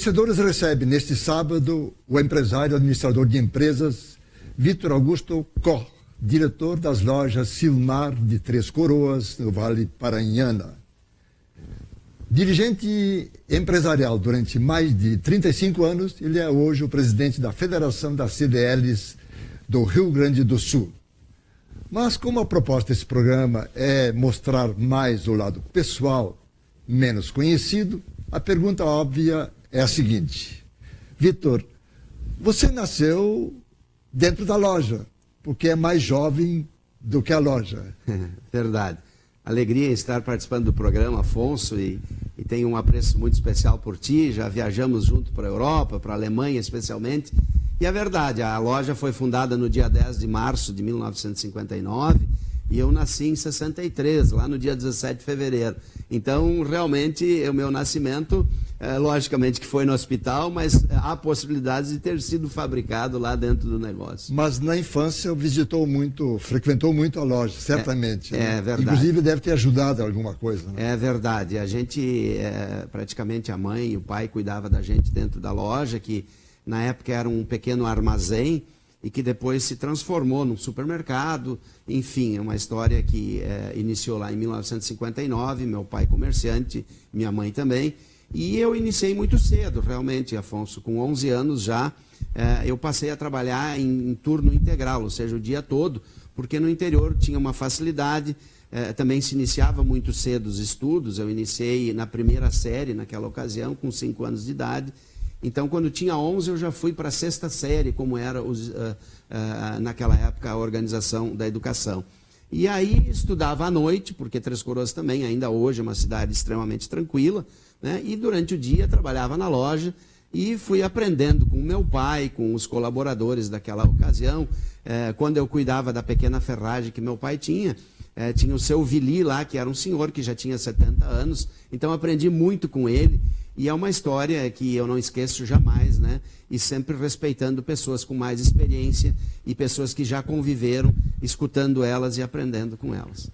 Conhecedores recebe neste sábado o empresário administrador de empresas Vitor Augusto Koch, diretor das lojas Silmar de Três Coroas, no Vale Paranhana. Dirigente empresarial durante mais de 35 anos, ele é hoje o presidente da Federação das CDLs do Rio Grande do Sul. Mas como a proposta desse programa é mostrar mais o lado pessoal, menos conhecido, a pergunta óbvia é a seguinte: Vitor, você nasceu dentro da loja, porque é mais jovem do que a loja. Verdade. Alegria em estar participando do programa, Afonso, e tenho um apreço muito especial por ti. Já viajamos junto para a Europa, para a Alemanha especialmente. E é verdade, a loja foi fundada no dia 10 de março de 1959 e eu nasci em 63, lá no dia 17 de fevereiro. Então, realmente, o meu nascimento, logicamente que foi no hospital, mas há possibilidades de ter sido fabricado lá dentro do negócio. Mas na infância frequentou muito a loja, certamente. É verdade. Inclusive deve ter ajudado em alguma coisa. Né? É verdade. A gente, praticamente a mãe e o pai cuidavam da gente dentro da loja, que na época era um pequeno armazém e que depois se transformou num supermercado. Enfim, é uma história que iniciou lá em 1959, meu pai comerciante, minha mãe também. E eu iniciei muito cedo, realmente, Afonso. Com 11 anos já, eu passei a trabalhar em turno integral, ou seja, o dia todo, porque no interior tinha uma facilidade. Também se iniciava muito cedo os estudos. Eu iniciei na primeira série naquela ocasião, com 5 anos de idade. Então, quando tinha 11, eu já fui para a sexta série, como era naquela época a organização da educação. E aí estudava à noite, porque Três Coroas também, ainda hoje, é uma cidade extremamente tranquila, né? E durante o dia trabalhava na loja e fui aprendendo com meu pai, com os colaboradores daquela ocasião. Quando eu cuidava da pequena ferragem que meu pai tinha, tinha o seu Vili lá, que era um senhor que já tinha 70 anos, então aprendi muito com ele. E é uma história que eu não esqueço jamais, né? E sempre respeitando pessoas com mais experiência e pessoas que já conviveram, escutando elas e aprendendo com elas.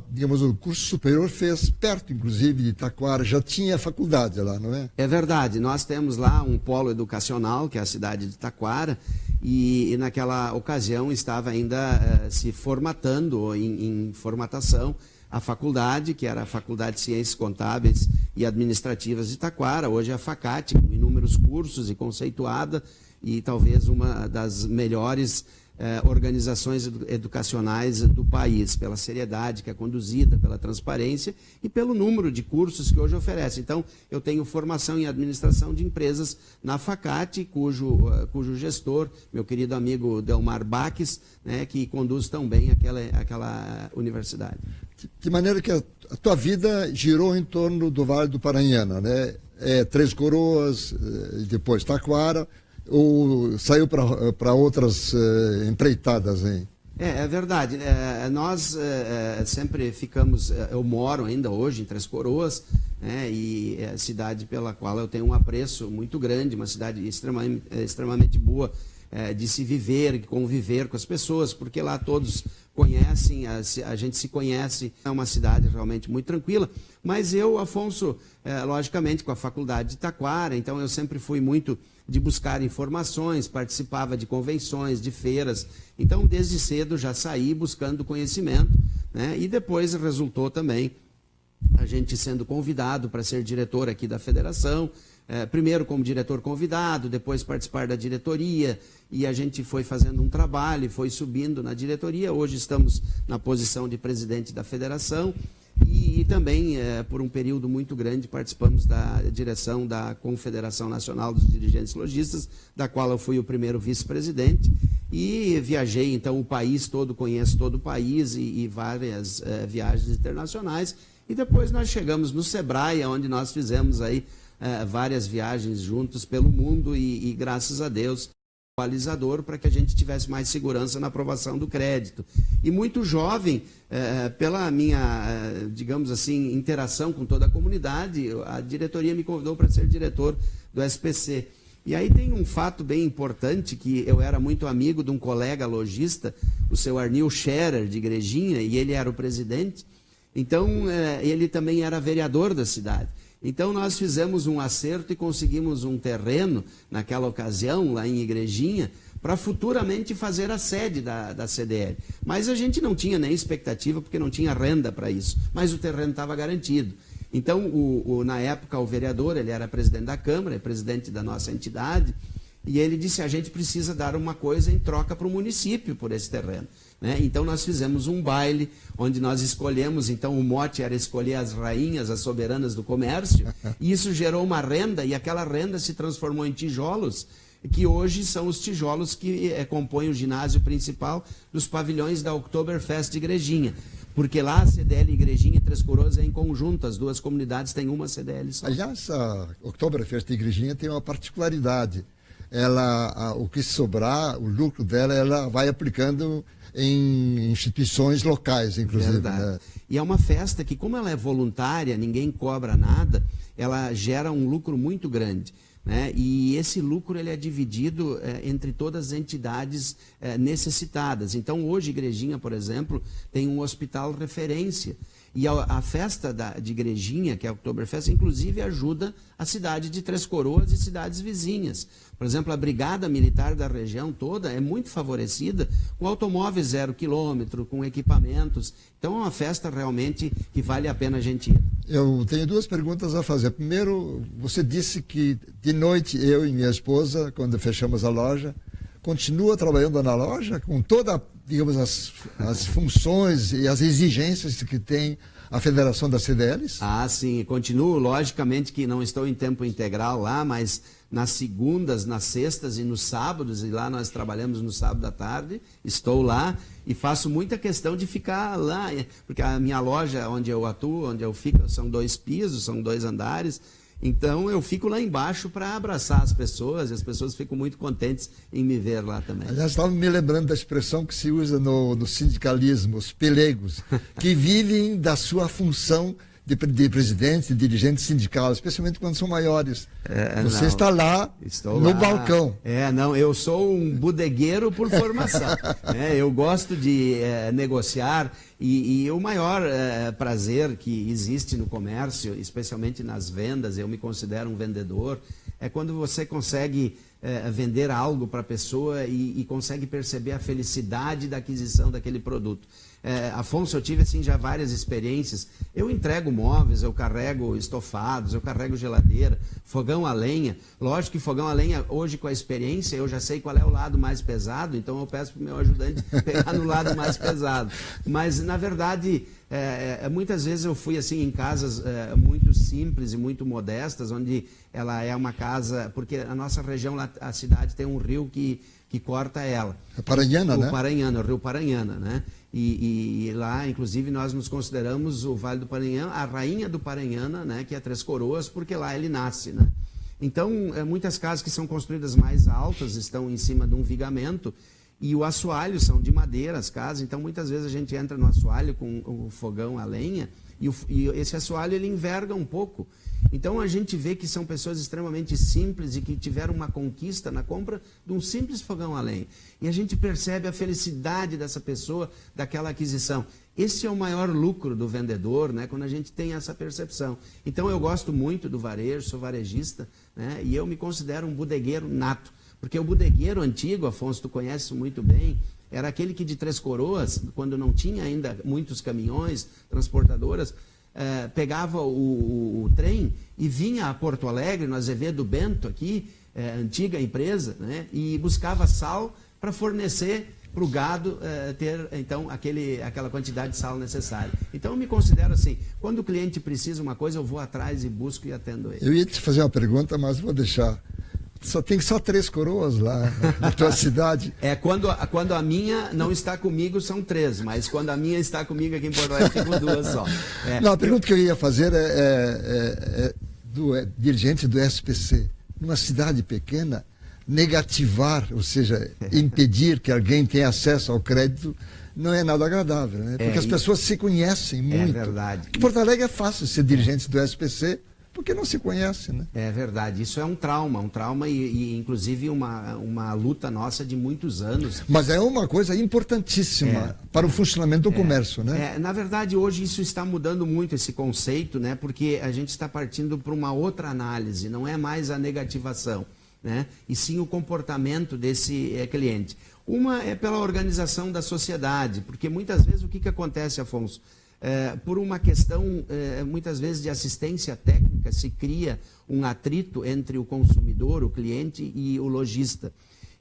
Digamos, o curso superior fez perto, inclusive, de Taquara. Já tinha faculdade lá, não é? É verdade. Nós temos lá um polo educacional, que é a cidade de Taquara, e naquela ocasião estava ainda se formatando em formatação a faculdade, que era a Faculdade de Ciências Contábeis e Administrativas de Taquara, hoje é a FACAT, com inúmeros cursos e conceituada, e talvez uma das melhores organizações educacionais do país, pela seriedade que é conduzida, pela transparência e pelo número de cursos que hoje oferece. Então, eu tenho formação em administração de empresas na FACAT, cujo gestor, meu querido amigo Delmar Baques, né, que conduz tão bem aquela universidade. De maneira que a tua vida girou em torno do Vale do Paranhana, né? Três Coroas, depois Taquara, ou saiu para outras empreitadas, hein? É verdade. Nós sempre ficamos... Eu moro ainda hoje em Três Coroas, né, e é a cidade pela qual eu tenho um apreço muito grande, uma cidade extremamente boa de se viver, de conviver com as pessoas, porque lá todos conhecem, a gente se conhece, é uma cidade realmente muito tranquila. Mas eu, Afonso, logicamente com a faculdade de Taquara, então eu sempre fui muito de buscar informações, participava de convenções, de feiras. Então, desde cedo já saí buscando conhecimento, né? E depois resultou também a gente sendo convidado para ser diretor aqui da federação, primeiro como diretor convidado, depois participar da diretoria, e a gente foi fazendo um trabalho e foi subindo na diretoria. Hoje estamos na posição de presidente da federação e também, por um período muito grande, participamos da direção da Confederação Nacional dos Dirigentes Lojistas, da qual eu fui o primeiro vice-presidente, e viajei então o país todo, conheço todo o país e várias viagens internacionais. E depois nós chegamos no Sebrae, onde nós fizemos aí várias viagens juntos pelo mundo e graças a Deus, atualizador para que a gente tivesse mais segurança na aprovação do crédito. E muito jovem, pela minha, digamos assim, interação com toda a comunidade, a diretoria me convidou para ser diretor do SPC. E aí tem um fato bem importante, que eu era muito amigo de um colega lojista, o seu Arnil Scherer, de Igrejinha, e ele era o presidente. Então, ele também era vereador da cidade. Então nós fizemos um acerto e conseguimos um terreno, naquela ocasião, lá em Igrejinha, para futuramente fazer a sede da CDL. Mas a gente não tinha nem expectativa, porque não tinha renda para isso. Mas o terreno estava garantido. Então, na época, o vereador, ele era presidente da Câmara, é presidente da nossa entidade, e ele disse, a gente precisa dar uma coisa em troca para o município por esse terreno. Né? Então, nós fizemos um baile, onde nós escolhemos, então o mote era escolher as rainhas, as soberanas do comércio, e isso gerou uma renda, e aquela renda se transformou em tijolos, que hoje são os tijolos que compõem o ginásio principal dos pavilhões da Oktoberfest de Igrejinha. Porque lá a CDL Igrejinha e Três Coroas é em conjunto, as duas comunidades têm uma CDL só. Aliás, a Oktoberfest de Igrejinha tem uma particularidade. O que sobrar, o lucro dela, ela vai aplicando em instituições locais, inclusive. Verdade. Né? E é uma festa que, como ela é voluntária, ninguém cobra nada, ela gera um lucro muito grande. Né? E esse lucro ele é dividido entre todas as entidades necessitadas. Então, hoje, Igrejinha, por exemplo, tem um hospital referência. E a festa de Igrejinha, que é a Oktoberfest, inclusive ajuda a cidade de Três Coroas e cidades vizinhas. Por exemplo, a Brigada Militar da região toda é muito favorecida com automóveis 0 quilômetro, com equipamentos. Então, é uma festa realmente que vale a pena a gente ir. Eu tenho duas perguntas a fazer. Primeiro, você disse que de noite eu e minha esposa, quando fechamos a loja, continua trabalhando na loja com toda, digamos, as funções e as exigências que tem a Federação das CDLs? Ah, sim, continuo. Logicamente que não estou em tempo integral lá, mas nas segundas, nas sextas e nos sábados, e lá nós trabalhamos no sábado à tarde, estou lá e faço muita questão de ficar lá, porque a minha loja onde eu atuo, onde eu fico, são 2 pisos, são 2 andares. Então, eu fico lá embaixo para abraçar as pessoas, e as pessoas ficam muito contentes em me ver lá também. Aliás, estava me lembrando da expressão que se usa no sindicalismo, os pelegos, que vivem da sua função de presidente, de dirigente sindical, especialmente quando são maiores. Você não, está lá no balcão. Não, eu sou um bodegueiro por formação. Eu gosto de negociar e o maior prazer que existe no comércio, especialmente nas vendas, eu me considero um vendedor, é quando você consegue vender algo para a pessoa e consegue perceber a felicidade da aquisição daquele produto. Afonso, eu tive assim já várias experiências. Eu entrego móveis, eu carrego estofados, eu carrego geladeira, fogão a lenha. Lógico que fogão a lenha, hoje com a experiência, eu já sei qual é o lado mais pesado, então eu peço para o meu ajudante pegar no lado mais pesado. Mas, na verdade, muitas vezes eu fui assim em casas muito simples e muito modestas, onde ela é uma casa, porque a nossa região, a cidade tem um rio que corta ela. É Paranhana, né? O rio Paranhana, né? E lá, inclusive, nós nos consideramos o Vale do Paranhana, a rainha do Paranhana, né? Que é Três Coroas, porque lá ele nasce, né? Então, muitas casas que são construídas mais altas estão em cima de um vigamento, e o assoalho são de madeira as casas, então muitas vezes a gente entra no assoalho com o fogão a lenha, e esse assoalho ele enverga um pouco. Então a gente vê que são pessoas extremamente simples e que tiveram uma conquista na compra de um simples fogão a lenha. E a gente percebe a felicidade dessa pessoa, daquela aquisição. Esse é o maior lucro do vendedor, né, quando a gente tem essa percepção. Então eu gosto muito do varejo, sou varejista, né, e eu me considero um bodegueiro nato. Porque o bodegueiro antigo, Afonso, tu conheces muito bem, era aquele que de Três Coroas, quando não tinha ainda muitos caminhões, transportadoras, pegava o trem e vinha a Porto Alegre, no Azevedo Bento aqui, antiga empresa, né, e buscava sal para fornecer para o gado ter, então, aquela quantidade de sal necessária. Então, eu me considero assim, quando o cliente precisa uma coisa, eu vou atrás e busco e atendo ele. Eu ia te fazer uma pergunta, mas vou deixar. Tem só Três Coroas lá na tua cidade. Quando a minha não está comigo, são 3, mas quando a minha está comigo aqui em Porto Alegre, ficam 2 só. Não, a pergunta que eu ia fazer é do dirigente do SPC. Numa cidade pequena, negativar, ou seja, impedir que alguém tenha acesso ao crédito, não é nada agradável, né? Porque as pessoas se conhecem muito. É verdade. Em Porto Alegre é fácil ser dirigente do SPC, porque não se conhece, né? É verdade, isso é um trauma e inclusive uma luta nossa de muitos anos. Mas é uma coisa importantíssima para o funcionamento do comércio, né? Na verdade, hoje isso está mudando muito, esse conceito, né? Porque a gente está partindo para uma outra análise, não é mais a negativação, né? E sim o comportamento desse cliente. Uma é pela organização da sociedade, porque muitas vezes o que acontece, Afonso? Por uma questão, muitas vezes, de assistência técnica, se cria um atrito entre o consumidor, o cliente e o lojista.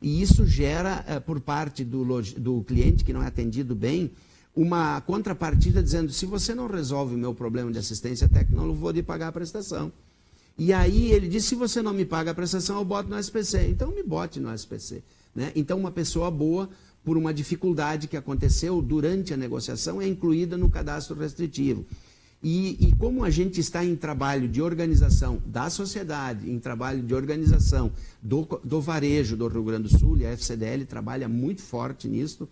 E isso gera, por parte do cliente que não é atendido bem, uma contrapartida dizendo, se você não resolve o meu problema de assistência técnica, eu não vou lhe pagar a prestação. E aí ele diz, se você não me paga a prestação, eu boto no SPC. Então me bote no SPC. Né? Então uma pessoa boa, por uma dificuldade que aconteceu durante a negociação, é incluída no cadastro restritivo. E como a gente está em trabalho de organização da sociedade, em trabalho de organização do varejo do Rio Grande do Sul, e a FCDL trabalha muito forte nisso,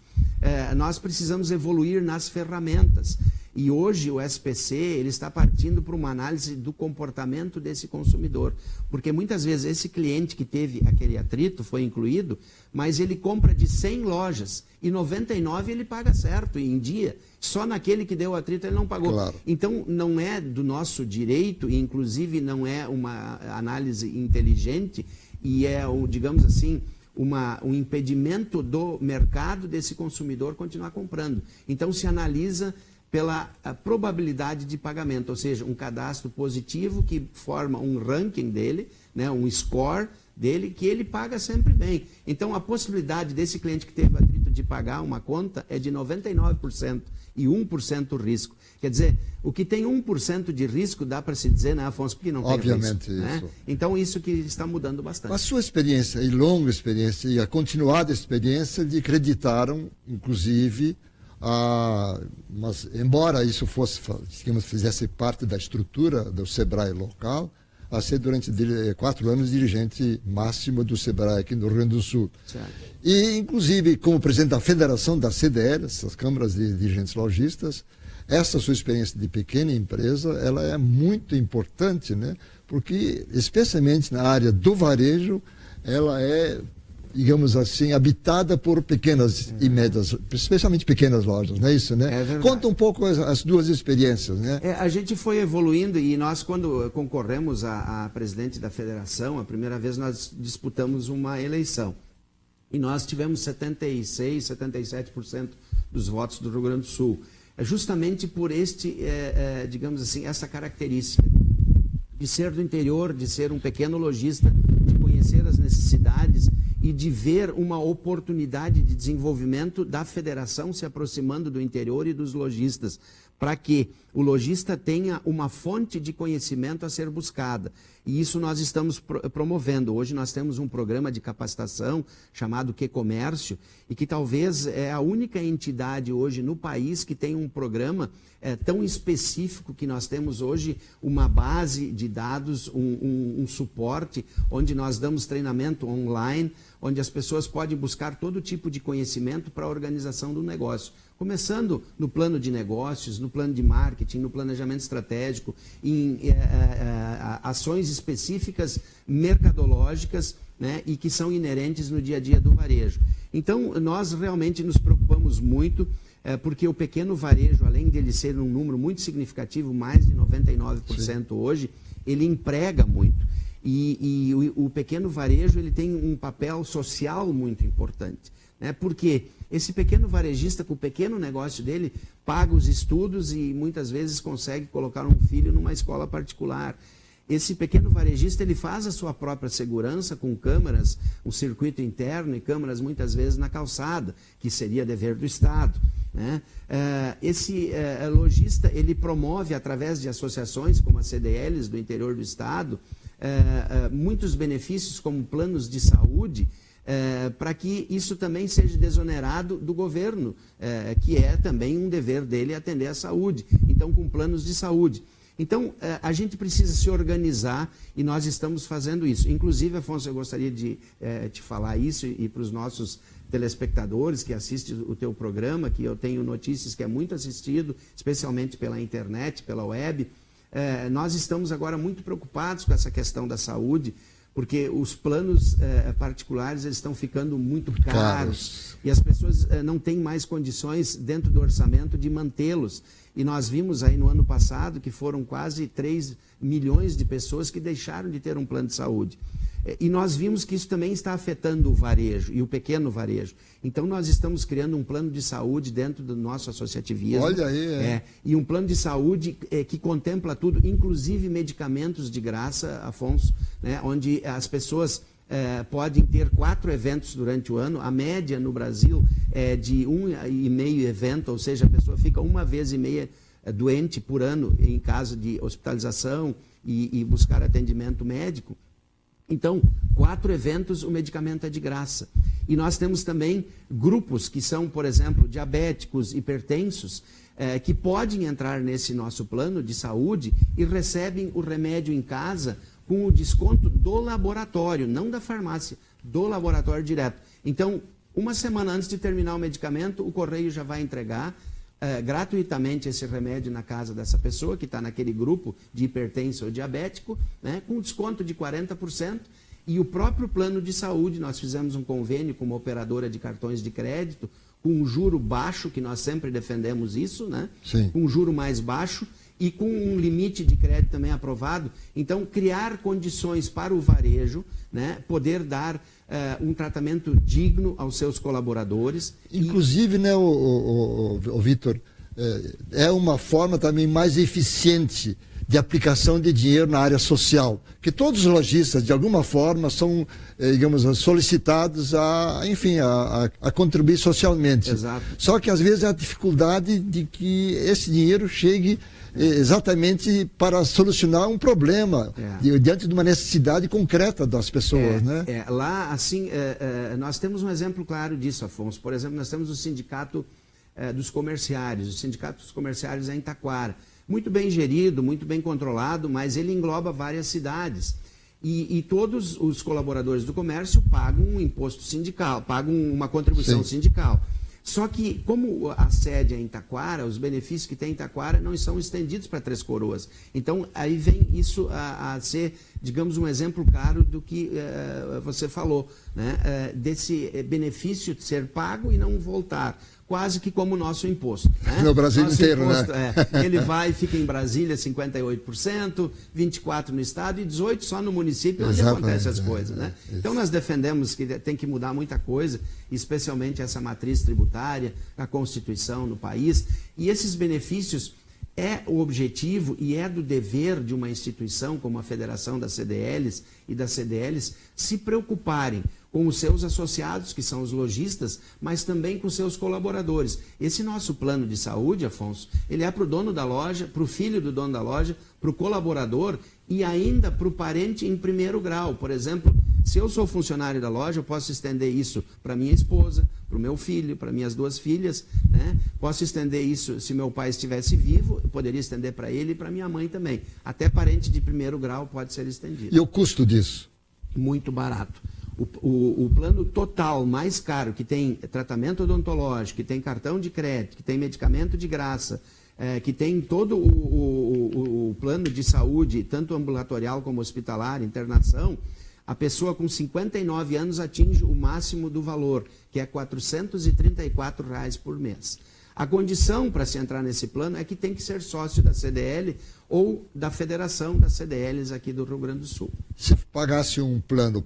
nós precisamos evoluir nas ferramentas. E hoje o SPC ele está partindo para uma análise do comportamento desse consumidor. Porque muitas vezes esse cliente que teve aquele atrito foi incluído, mas ele compra de 100 lojas e 99 ele paga certo em dia. Só naquele que deu atrito ele não pagou. Claro. Então não é do nosso direito, e inclusive não é uma análise inteligente, e é, digamos assim, um impedimento do mercado desse consumidor continuar comprando. Então se analisa pela probabilidade de pagamento, ou seja, um cadastro positivo que forma um ranking dele, né, um score dele, que ele paga sempre bem. Então, a possibilidade desse cliente que teve atrito de pagar uma conta é de 99% e 1% risco. Quer dizer, o que tem 1% de risco, dá para se dizer, né, Afonso, porque não tem risco. Obviamente, isso. Né? Então, isso que está mudando bastante. A sua experiência, e longa experiência, e a continuada experiência, lhe acreditaram, inclusive, mas embora isso fosse, digamos, fizesse parte da estrutura do SEBRAE local, a ser durante 4 anos dirigente máximo do SEBRAE aqui no Rio Grande do Sul. Certo. E, inclusive, como presidente da Federação da CDL, essas câmaras de dirigentes lojistas, essa sua experiência de pequena empresa, ela é muito importante, né? Porque, especialmente na área do varejo, ela é, digamos assim, habitada por pequenas e médias, especialmente pequenas lojas, não é isso, né? É verdade. Conta um pouco as duas experiências, né? A gente foi evoluindo e nós, quando concorremos a presidente da federação, a primeira vez nós disputamos uma eleição. E nós tivemos 76%, 77% dos votos do Rio Grande do Sul. Justamente por digamos assim, essa característica de ser do interior, de ser um pequeno lojista, de conhecer as necessidades e de ver uma oportunidade de desenvolvimento da federação se aproximando do interior e dos lojistas, para que o lojista tenha uma fonte de conhecimento a ser buscada. E isso nós estamos promovendo. Hoje nós temos um programa de capacitação chamado Que-Comércio, e que talvez é a única entidade hoje no país que tem um programa tão específico, que nós temos hoje uma base de dados, um suporte, onde nós damos treinamento online, onde as pessoas podem buscar todo tipo de conhecimento para a organização do negócio. Começando no plano de negócios, no plano de marketing, no planejamento estratégico, em ações específicas mercadológicas, né, e que são inerentes no dia a dia do varejo. Então, nós realmente nos preocupamos muito, porque o pequeno varejo, além de ele ser um número muito significativo, mais de 99% hoje, ele emprega muito. E o pequeno varejo ele tem um papel social muito importante, né? Porque esse pequeno varejista, com o pequeno negócio dele, paga os estudos e muitas vezes consegue colocar um filho numa escola particular. Esse pequeno varejista ele faz a sua própria segurança com câmaras, um circuito interno e câmaras muitas vezes na calçada, que seria dever do Estado, né? Esse lojista ele promove, através de associações como a CDLs do interior do Estado, muitos benefícios como planos de saúde, para que isso também seja desonerado do governo, que é também um dever dele atender à saúde, então com planos de saúde. Então, a gente precisa se organizar e nós estamos fazendo isso. Inclusive, Afonso, eu gostaria de te falar isso e para os nossos telespectadores que assistem o teu programa, que eu tenho notícias que é muito assistido, especialmente pela internet, pela web. nós estamos agora muito preocupados com essa questão da saúde, porque os planos particulares eles estão ficando muito caros e as pessoas não têm mais condições dentro do orçamento de mantê-los. E nós vimos aí no ano passado que foram quase 3 milhões de pessoas que deixaram de ter um plano de saúde. E nós vimos que isso também está afetando o varejo e o pequeno varejo. Então nós estamos criando um plano de saúde dentro do nosso associativismo. Olha aí, e um plano de saúde que contempla tudo, inclusive medicamentos de graça, Afonso, né, onde as pessoas podem ter 4 eventos durante o ano. A média no Brasil é de 1,5 evento, ou seja, a pessoa fica 1,5 vezes doente por ano em caso de hospitalização e buscar atendimento médico. Então, 4 eventos, o medicamento é de graça. E nós temos também grupos que são, por exemplo, diabéticos, hipertensos, que podem entrar nesse nosso plano de saúde e recebem o remédio em casa com o desconto do laboratório, não da farmácia, do laboratório direto. Então, uma semana antes de terminar o medicamento, o correio já vai entregar gratuitamente esse remédio na casa dessa pessoa que está naquele grupo de hipertenso ou diabético, né, com desconto de 40%. E o próprio plano de saúde, nós fizemos um convênio com uma operadora de cartões de crédito, com um juro baixo, que nós sempre defendemos isso, né? Sim. Com um juro mais baixo e com um limite de crédito também aprovado. Então, criar condições para o varejo, né, poder dar um tratamento digno aos seus colaboradores. Inclusive, né, o Vitor, é uma forma também mais eficiente de aplicação de dinheiro na área social, que todos os lojistas, de alguma forma, são, digamos, solicitados a contribuir socialmente. Exato. Só que, às vezes, há a dificuldade de que esse dinheiro chegue exatamente para solucionar um problema diante de uma necessidade concreta das pessoas, né? Lá, assim, nós temos um exemplo claro disso, Afonso. Por exemplo, nós temos o sindicato dos comerciários. O sindicato dos comerciários é em Taquara. Muito bem gerido, muito bem controlado, mas ele engloba várias cidades. E todos os colaboradores do comércio pagam um imposto sindical, pagam uma contribuição sindical. Só que, como a sede é em Taquara, os benefícios que tem em Taquara não são estendidos para Três Coroas. Então, aí vem isso a ser, digamos, um exemplo claro do que você falou, né? Desse benefício de ser pago e não voltar. Quase que como o nosso imposto. Né? No Brasil nosso inteiro, imposto, né? Ele vai e fica em Brasília 58%, 24% no estado e 18% só no município, onde acontecem as coisas. Né? Então nós defendemos que tem que mudar muita coisa, especialmente essa matriz tributária, a Constituição no país. E esses benefícios é o objetivo e é do dever de uma instituição como a Federação das CDLs e das CDLs se preocuparem com os seus associados, que são os lojistas, mas também com seus colaboradores. Esse nosso plano de saúde, Afonso, ele é para o dono da loja, para o filho do dono da loja, para o colaborador e ainda para o parente em primeiro grau. Por exemplo, se eu sou funcionário da loja, eu posso estender isso para minha esposa, para o meu filho, para minhas 2 filhas, né? Posso estender isso, se meu pai estivesse vivo, eu poderia estender para ele e para minha mãe também. Até parente de primeiro grau pode ser estendido. E o custo disso? Muito barato. O plano total mais caro, que tem tratamento odontológico, que tem cartão de crédito, que tem medicamento de graça, que tem todo o plano de saúde, tanto ambulatorial como hospitalar, internação, a pessoa com 59 anos atinge o máximo do valor, que é R$ 434 por mês. A condição para se entrar nesse plano é que tem que ser sócio da CDL ou da Federação das CDLs aqui do Rio Grande do Sul. Se pagasse um plano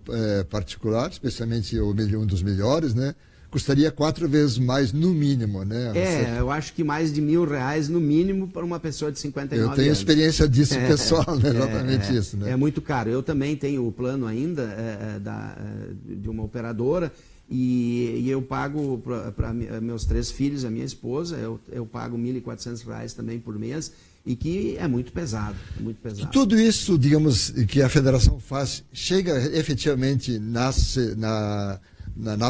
particular, especialmente um dos melhores, né, custaria 4 vezes mais no mínimo, né? Eu acho que mais de R$ 1.000 no mínimo para uma pessoa de 59 anos. Eu tenho experiência disso pessoal, né? Exatamente isso, né? É muito caro. Eu também tenho o plano ainda de uma operadora e eu pago para meus 3 filhos, a minha esposa, eu pago R$ 1.400 também por mês, e que é muito pesado, muito pesado. Tudo isso, digamos, que a federação faz, chega efetivamente na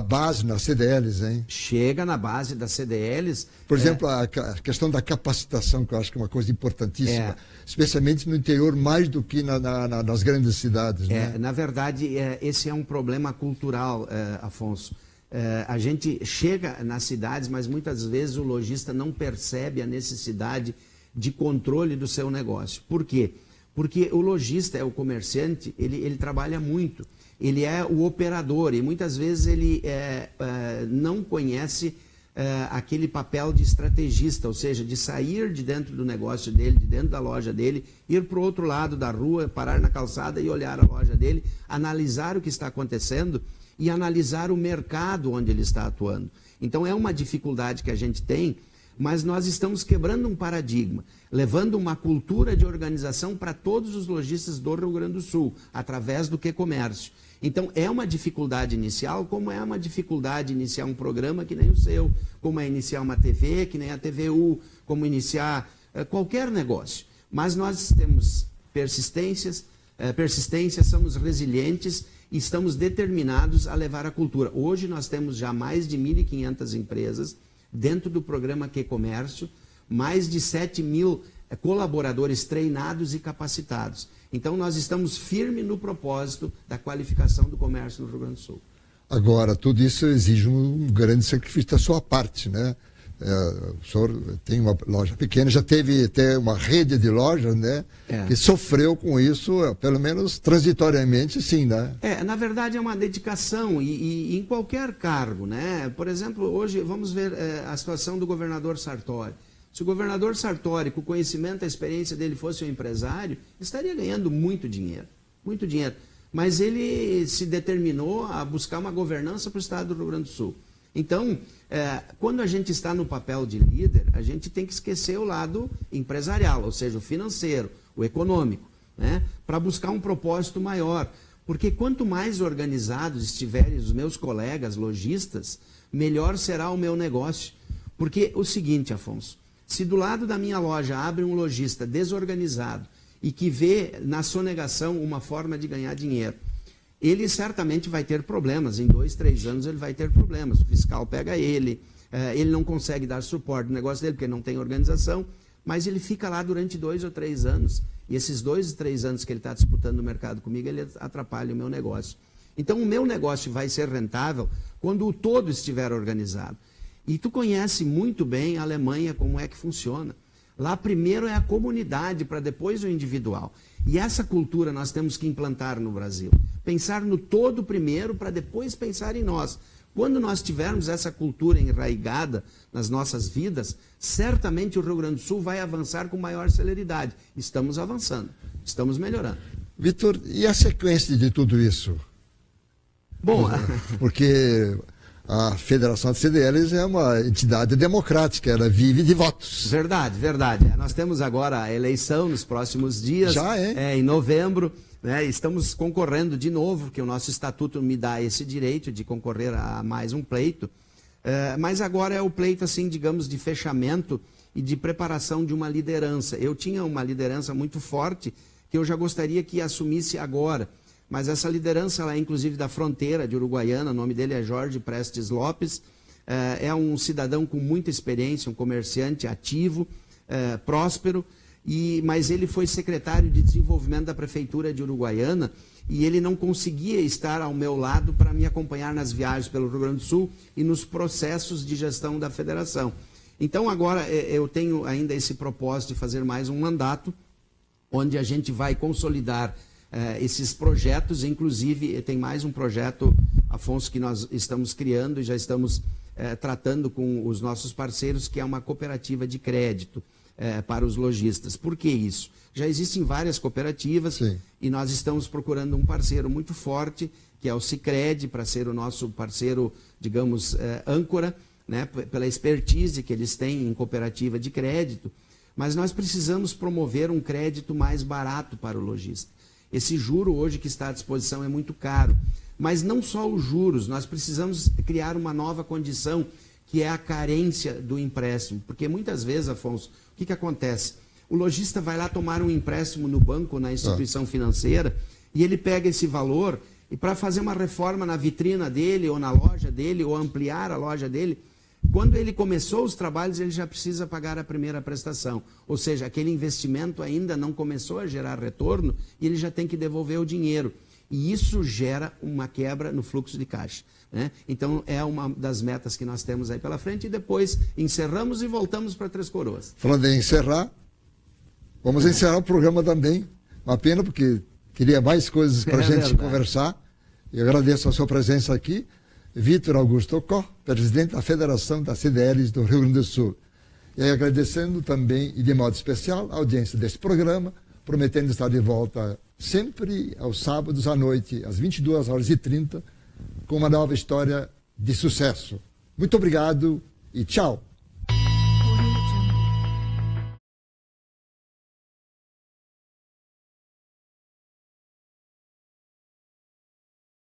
base, nas CDLs, hein? Chega na base das CDLs. Por exemplo, a questão da capacitação, que eu acho que é uma coisa importantíssima, especialmente no interior, mais do que nas grandes cidades. Né? Na verdade, esse é um problema cultural, Afonso. A gente chega nas cidades, mas muitas vezes o lojista não percebe a necessidade de controle do seu negócio. Por quê? Porque o lojista, o comerciante, ele trabalha muito, ele é o operador e muitas vezes ele não conhece aquele papel de estrategista, ou seja, de sair de dentro do negócio dele, de dentro da loja dele, ir para o outro lado da rua, parar na calçada e olhar a loja dele, analisar o que está acontecendo e analisar o mercado onde ele está atuando. Então é uma dificuldade que a gente tem, mas nós estamos quebrando um paradigma, levando uma cultura de organização para todos os lojistas do Rio Grande do Sul, através do QComércio. Então, é uma dificuldade inicial, como é uma dificuldade iniciar um programa que nem o seu, como é iniciar uma TV, que nem a TVU, como iniciar qualquer negócio. Mas nós temos persistência, somos resilientes e estamos determinados a levar a cultura. Hoje nós temos já mais de 1.500 empresas dentro do programa QComércio, mais de 7.000 colaboradores treinados e capacitados. Então, nós estamos firmes no propósito da qualificação do comércio no Rio Grande do Sul. Agora, tudo isso exige um grande sacrifício da sua parte, né? O senhor tem uma loja pequena, já teve até uma rede de lojas, né? Que sofreu com isso, pelo menos transitoriamente, sim, né? Na verdade é uma dedicação e em qualquer cargo, né? Por exemplo, hoje vamos ver a situação do governador Sartori. Se o governador Sartori, com o conhecimento e a experiência dele, fosse um empresário, estaria ganhando muito dinheiro, muito dinheiro. Mas ele se determinou a buscar uma governança para o estado do Rio Grande do Sul. Então, quando a gente está no papel de líder, a gente tem que esquecer o lado empresarial, ou seja, o financeiro, o econômico, né? Para buscar um propósito maior. Porque quanto mais organizados estiverem os meus colegas lojistas, melhor será o meu negócio. Porque o seguinte, Afonso, se do lado da minha loja abre um lojista desorganizado e que vê na sonegação uma forma de ganhar dinheiro, ele certamente vai ter problemas. Em 2, 3 anos ele vai ter problemas. O fiscal pega ele não consegue dar suporte no negócio dele porque não tem organização, mas ele fica lá durante 2 ou 3 anos. E esses 2 ou 3 anos que ele está disputando o mercado comigo, ele atrapalha o meu negócio. Então o meu negócio vai ser rentável quando o todo estiver organizado. E tu conhece muito bem a Alemanha, como é que funciona. Lá primeiro é a comunidade, para depois o individual. E essa cultura nós temos que implantar no Brasil. Pensar no todo primeiro, para depois pensar em nós. Quando nós tivermos essa cultura enraigada nas nossas vidas, certamente o Rio Grande do Sul vai avançar com maior celeridade. Estamos avançando, estamos melhorando. Vitor, e a sequência de tudo isso? Bom, porque a Federação de CDLs é uma entidade democrática, ela vive de votos. Verdade, verdade. Nós temos agora a eleição nos próximos dias. Já é? Em novembro. Né? Estamos concorrendo de novo, porque o nosso estatuto me dá esse direito de concorrer a mais um pleito. Mas agora é o pleito, assim, digamos, de fechamento e de preparação de uma liderança. Eu tinha uma liderança muito forte que eu já gostaria que assumisse agora. Mas essa liderança, ela é inclusive da fronteira de Uruguaiana, o nome dele é Jorge Prestes Lopes, é um cidadão com muita experiência, um comerciante ativo, próspero, mas ele foi secretário de desenvolvimento da prefeitura de Uruguaiana e ele não conseguia estar ao meu lado para me acompanhar nas viagens pelo Rio Grande do Sul e nos processos de gestão da federação. Então agora eu tenho ainda esse propósito de fazer mais um mandato, onde a gente vai consolidar esses projetos. Inclusive tem mais um projeto, Afonso, que nós estamos criando e já estamos tratando com os nossos parceiros, que é uma cooperativa de crédito para os lojistas. Por que isso? Já existem várias cooperativas. Sim. E nós estamos procurando um parceiro muito forte, que é o Sicredi, para ser o nosso parceiro, digamos, âncora, né, pela expertise que eles têm em cooperativa de crédito. Mas nós precisamos promover um crédito mais barato para o lojista. Esse juro hoje que está à disposição é muito caro. Mas não só os juros, nós precisamos criar uma nova condição, que é a carência do empréstimo. Porque muitas vezes, Afonso, o que acontece? O lojista vai lá tomar um empréstimo no banco, na instituição financeira, e ele pega esse valor e para fazer uma reforma na vitrina dele, ou na loja dele, ou ampliar a loja dele, quando ele começou os trabalhos, ele já precisa pagar a primeira prestação. Ou seja, aquele investimento ainda não começou a gerar retorno e ele já tem que devolver o dinheiro. E isso gera uma quebra no fluxo de caixa, né? Então, é uma das metas que nós temos aí pela frente. E depois encerramos e voltamos para Três Coroas. Falando em encerrar, Vamos encerrar o programa também. Uma pena, porque queria mais coisas para a gente verdade. conversar. Eu agradeço a sua presença aqui. Vitor Augusto Ocó, presidente da Federação das CDLs do Rio Grande do Sul. E aí, agradecendo também, e de modo especial, a audiência deste programa, prometendo estar de volta sempre aos sábados à noite, às 22h30, com uma nova história de sucesso. Muito obrigado e tchau!